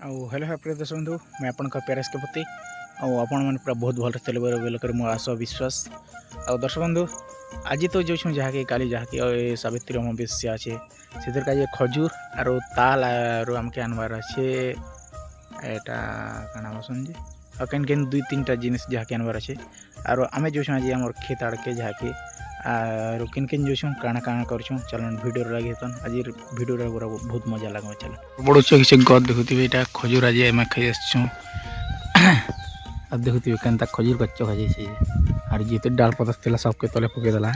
hello है प्रिय दर्शक बंधु मैं आपन प्यारेश के पति आपण मैंने पूरा बहुत भल चल बोल मो आशा विश्वास आ दर्शक बंधु आज तो जो जहाँकि काली जहाँकि सावित्री अमावस्या अच्छे से खजूर आरो ताल आरो आमके आनबार अच्छे एटा बसन जे और केन केन दुई तीन टा जिनिस जहाँकि आनबार अच्छे आरो आमे जो आज आम खेत आड़के जहाँकि आरो किन किन जो काଣା काଣା करछुं चलन वीडियो लगे तन आज वीडियो रे बहुत मजा लागो चल बड़ो किसी गद देखुथिबे एटा खजूर आज एमे खाई आछुं आ देखुथिबे केनता खजूर गच्च खाई छै आर जेते डाल पता तेला सब के तले पके देला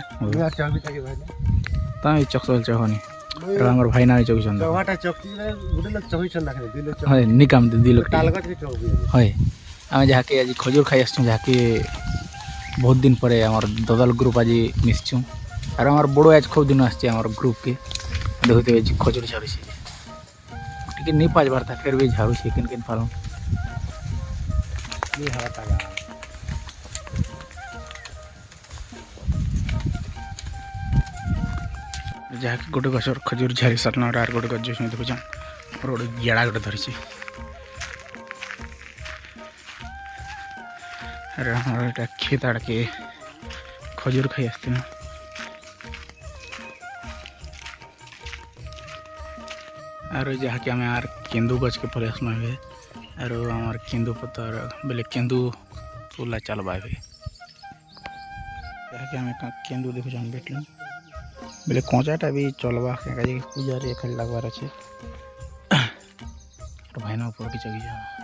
ता ई चक्सल चहनी रे हमर भाई ना चौक छन चौहाटा चौकी रे गुडे लोग चौही छन नाखे दिले चौक हाय निकाम दे दिलो टालगट के चौक हाय आमे जाके आज खजूर खाई आछुं जाके बहुत दिन पर आमर ददल ग्रुप आज मिसचु और आम बड़ो आज खूब दिन आसचे आम ग्रुप के देखते खजूर झाड़ू टे नहीं पाँच बार था फिर भी झाड़ू से किन फालू जहाँकि गोटे गछर खजूर झाड़ी सारना आर गोटे गज देखुन और गोटे गेड़ा गोटे धरी अरे खेत आड़के खजूर खाई आसते आर जहाँकि आम आर केंदू गज के परे आसमा हुए आर आम केंदू पतर बोले केंदू तुला चलवा हुए जहाँकि आम केंदू देखु बैठल बोले कचाटा भी चलवा पूजा रे खाली लगवार अच्छे भाईना ऊपर के चगी जा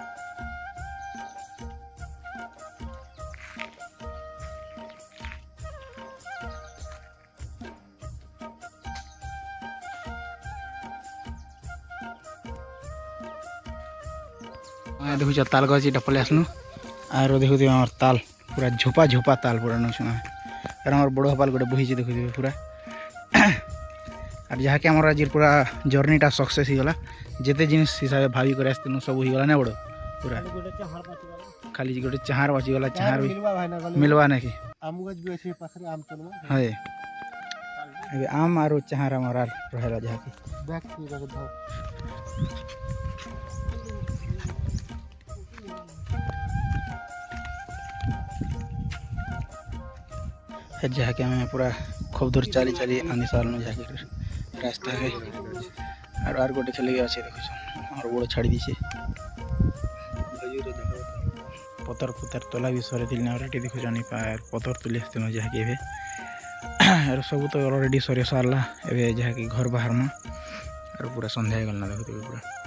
देखु ताल गज ये पले आसनु आर देखु आम ताल पूरा झोपा झोपा ताल पूरा नौछुँ आर आम बड़ हपाल गोटे बही देखु पूरा और जहाँकि आम आज पूरा जर्नीटा सक्सेस होगा जिते जिनिस हिसाब से भावी कर सब होगा ना बड़ पूरा खाली गोटे चाहार बचीगला चाहार भी मिलवा ना कि है आम आर चाहार आम रहा जहाँकि जहाँकि आम पूरा खूब दूर चली चली आने साल में जहाँकि रास्ता है और गोटे चले गया अच्छे देख और बड़ छाड़ी दीचे पतर पुतर तला भी सर थी देखुन पतर तुले आसते जहाँकि सब तो अलरेडी सर सारा एवं जहाँकि घर बाहर और पूरा सन्ध्या गलना देखुए पूरा